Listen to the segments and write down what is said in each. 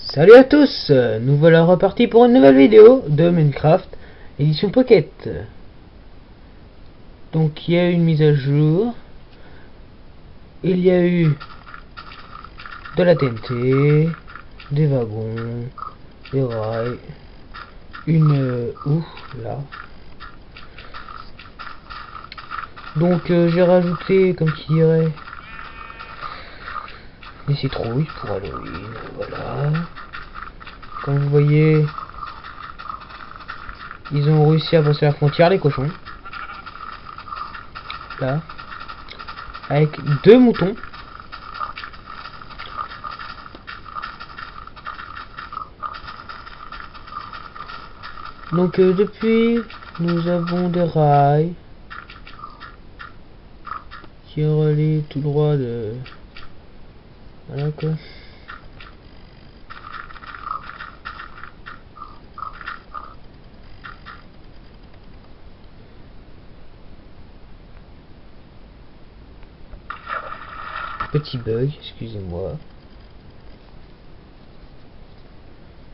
Salut à tous, nous voilà repartis pour une nouvelle vidéo de Minecraft édition Pocket. Donc il y a eu une mise à jour, il y a eu de la TNT, des wagons, des rails, une là. Donc j'ai rajouté, comme qui dirait, des citrouilles pour Halloween, voilà. Comme vous voyez, ils ont réussi à passer la frontière, les cochons. Là, avec deux moutons. Donc depuis, nous avons des rails qui relient tout droit de... Voilà quoi. Petit bug, excusez-moi.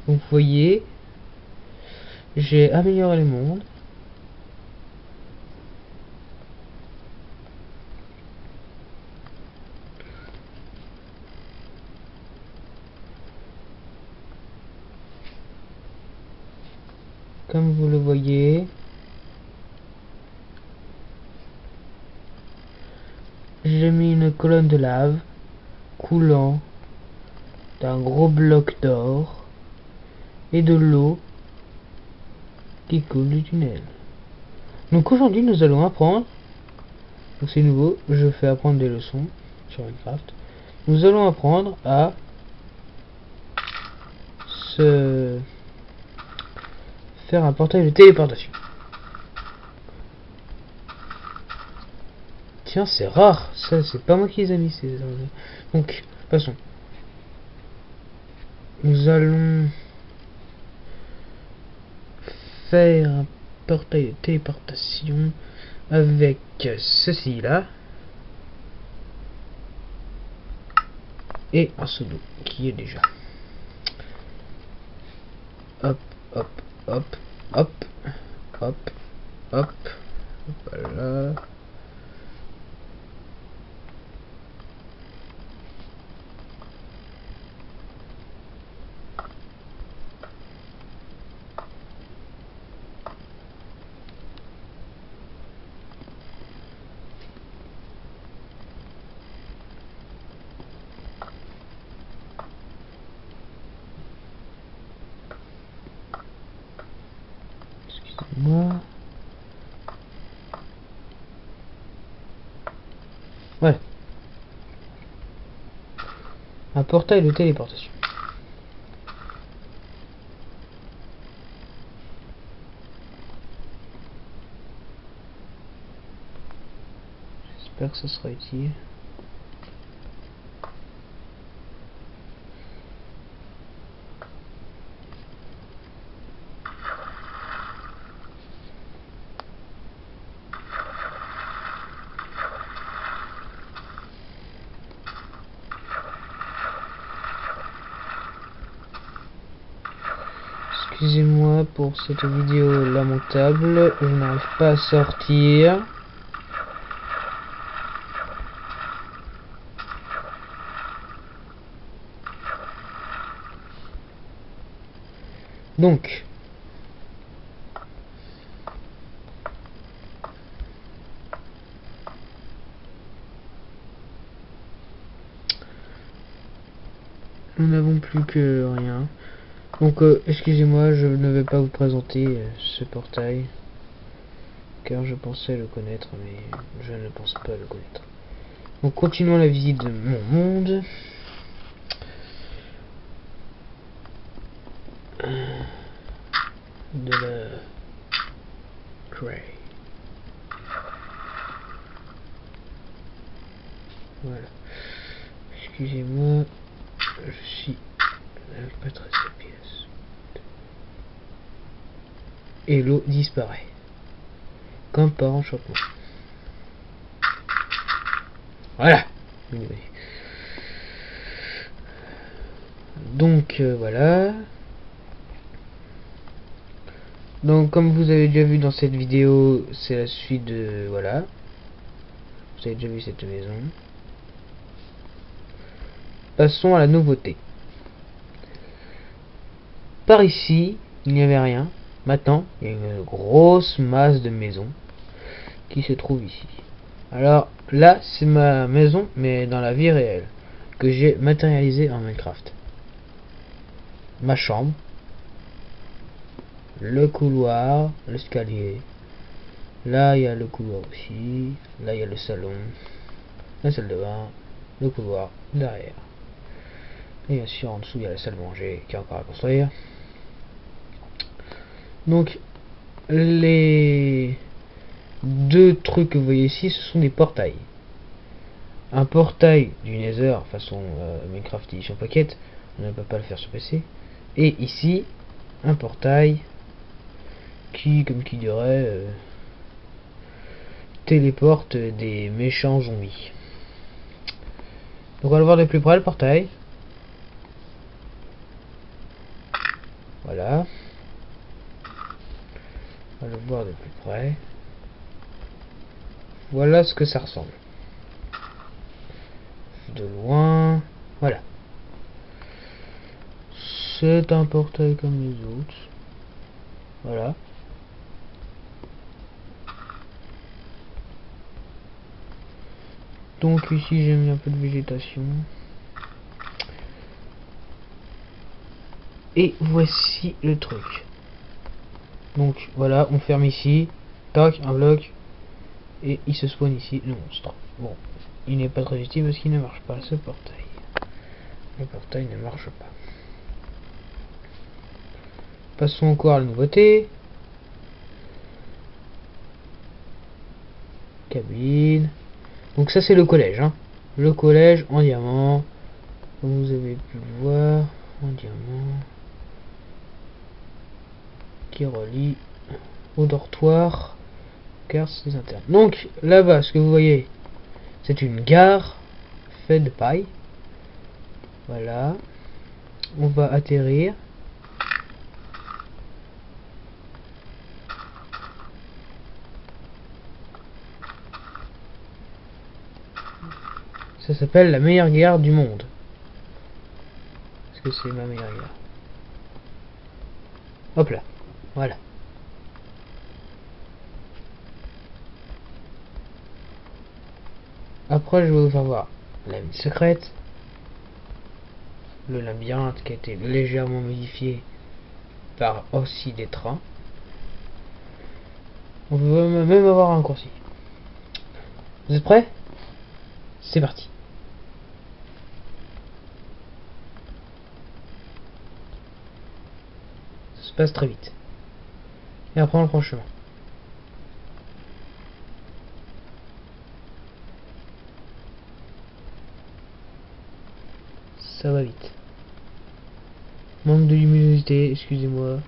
Donc vous voyez, j'ai amélioré le monde. Comme vous le voyez, j'ai mis une colonne de lave coulant d'un gros bloc d'or et de l'eau qui coule du tunnel. Donc aujourd'hui nous allons apprendre, donc c'est nouveau, je fais apprendre des leçons sur Minecraft. Nous allons apprendre à se faire un portail de téléportation. Tiens, c'est rare, ça c'est pas moi qui les ai mis. Donc, passons. Nous allons faire un portail de téléportation avec ceci là et un pseudo qui est déjà. Hop, hop, hop, hop, hop, hop, voilà. Excusez-moi. Ouais. Un portail de téléportation. J'espère que ce sera utile. Excusez-moi pour cette vidéo lamentable, je n'arrive pas à sortir. Donc, nous n'avons plus que rien. Donc, excusez-moi, je ne vais pas vous présenter ce portail, car je pensais le connaître, mais je ne pense pas le connaître. Donc, continuons la visite de mon monde. De la Cray. Voilà. Excusez-moi, je suis pas très cette pièce. Et l'eau disparaît. Comme par enchantement. Voilà. Donc voilà. Donc comme vous avez déjà vu dans cette vidéo, c'est la suite de... Voilà. Vous avez déjà vu cette maison. Passons à la nouveauté. Par ici, il n'y avait rien. Maintenant, il y a une grosse masse de maisons qui se trouve ici. Alors là, c'est ma maison, mais dans la vie réelle, que j'ai matérialisé en Minecraft. Ma chambre, le couloir, l'escalier. Là, il y a le couloir aussi. Là, il y a le salon, la salle de bain, le couloir derrière. Et bien sûr, en dessous, il y a la salle de manger qui est encore à construire. Donc, les deux trucs que vous voyez ici, ce sont des portails. Un portail du Nether façon Minecraft Edition Pocket, on ne peut pas le faire sur PC. Et ici, un portail qui, comme qui dirait, téléporte des méchants zombies. Donc on va le voir de plus près le portail. Voilà. On va le voir de plus près. Voilà ce que ça ressemble. De loin. Voilà. C'est un portail comme les autres. Voilà. Donc ici j'ai mis un peu de végétation. Et voici le truc. Donc voilà, on ferme ici. Tac, un bloc. Et il se spawn ici, le monstre. Bon, il n'est pas très utile parce qu'il ne marche pas, ce portail. Le portail ne marche pas. Passons encore à la nouveauté. Cabine. Donc ça c'est le collège, hein. Le collège en diamant. Comme vous avez pu le voir, en diamant. Qui relie au dortoir. Car c'est interne. Donc là-bas, ce que vous voyez, c'est une gare faite de paille. Voilà. On va atterrir. Ça s'appelle la meilleure gare du monde. Est-ce que c'est ma meilleure gare? Hop là. Voilà. Après, je vais vous faire voir la ville secrète. Le labyrinthe qui a été légèrement modifié par aussi des trains. On peut même avoir un raccourci. Vous êtes prêts? C'est parti. Ça se passe très vite. Et après on prend le chemin. Ça va vite. Manque de luminosité, excusez-moi.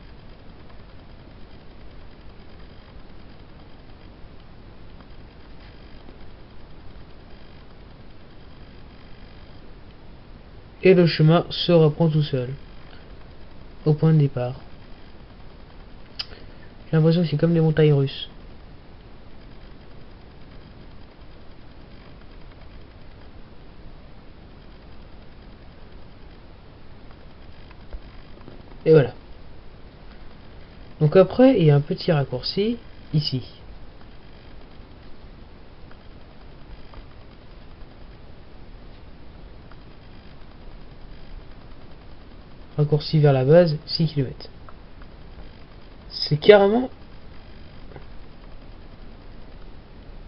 Et le chemin se reprend tout seul. Au point de départ. J'ai l'impression que c'est comme des montagnes russes. Et voilà. Donc après, il y a un petit raccourci ici. Raccourci vers la base, 6 km. C'est carrément...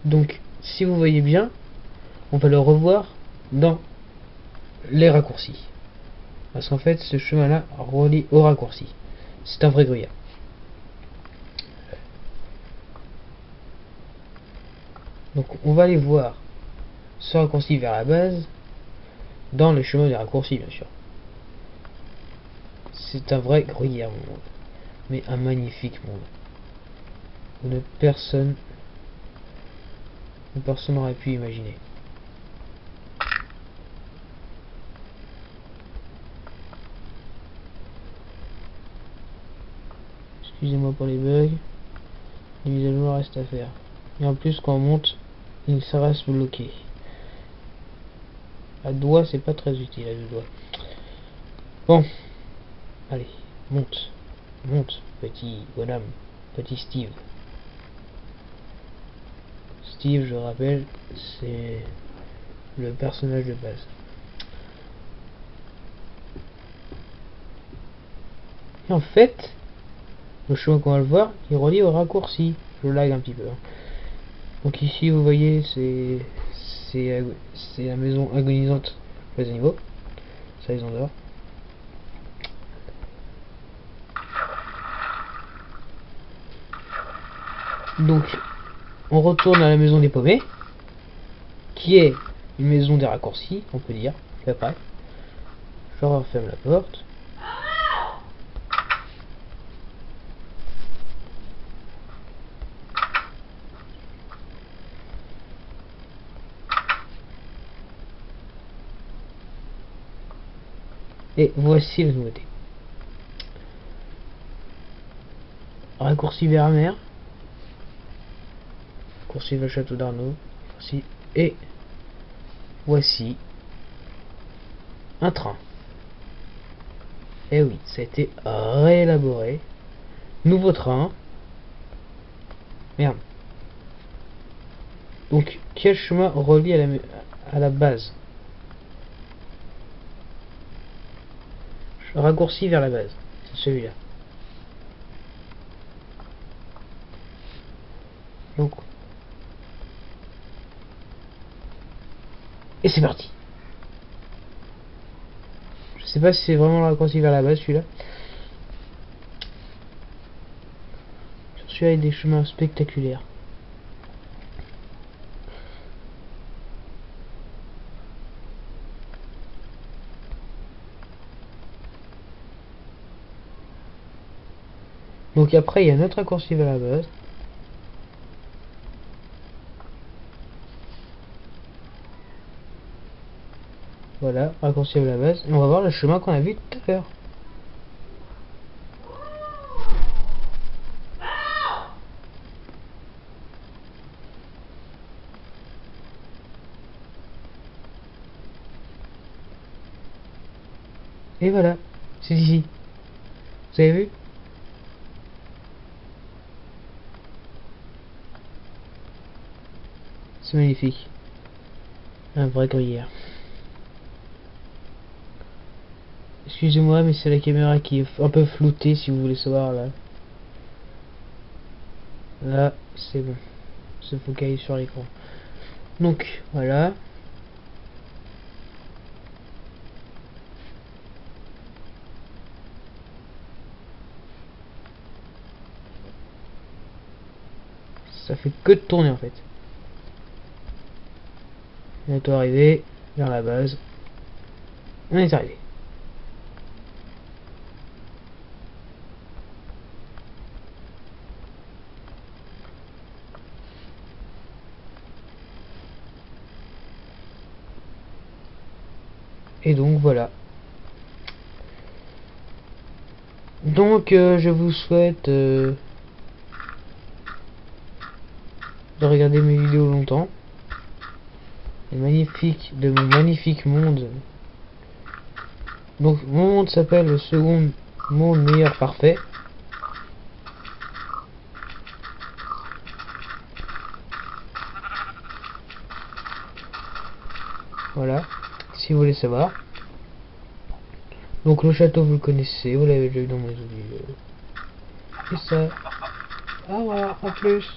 Donc, si vous voyez bien, on va le revoir dans les raccourcis. Parce qu'en fait, ce chemin-là relie au raccourci. C'est un vrai gruyère. Donc, on va aller voir ce raccourci vers la base dans le chemin des raccourcis, bien sûr. C'est un vrai gruyère, mon monde. Mais un magnifique monde. Où personne n'aurait pu imaginer. Excusez-moi pour les bugs. Les mises à jour restent à faire. Et en plus, quand on monte, ça reste bloqué. À doigt, c'est pas très utile à deux doigts. Bon, allez, monte. Monte, petit bonhomme. Petit Steve. Steve, je rappelle, c'est le personnage de base. Et en fait, le chemin qu'on va le voir, il relie au raccourci. Je lag un petit peu. Donc ici, vous voyez, c'est la maison agonisante les animaux. Ça, ils ont dehors. Donc, on retourne à la maison des paumés, qui est une maison des raccourcis, on peut dire. Puis après, je referme la porte. Et voici la nouveauté. Raccourci vers la mer. Raccourci vers le château d'Arnaud. Et voici un train. Et oui, ça a été réélaboré. Nouveau train. Merde. Donc, quel chemin relie à la base? Raccourci vers la base. C'est celui-là. Donc. Et c'est parti. Je sais pas si c'est vraiment le raccourci vers la base, celui-là. Sur celui-là, il y a des chemins spectaculaires. Donc après, il y a notre raccourci vers la base. Voilà, raccourci vers la base. Et on va voir le chemin qu'on a vu tout à l'heure. Et voilà, c'est ici. Vous avez vu? C'est magnifique. Un vrai gruyère. Excusez-moi, mais c'est la caméra qui est un peu floutée si vous voulez savoir là. Là, c'est bon. Se focalise sur l'écran. Donc, voilà. Ça fait que de tourner en fait. Bientôt arrivé vers la base. On est arrivé. Et donc voilà. Donc je vous souhaite de regarder mes vidéos longtemps. De mon magnifique monde. Donc mon monde s'appelle le second monde meilleur parfait. Voilà, si vous voulez savoir. Donc le château vous le connaissez, vous l'avez déjà vu dans mes vidéos. Et ça. Ah voilà, en plus.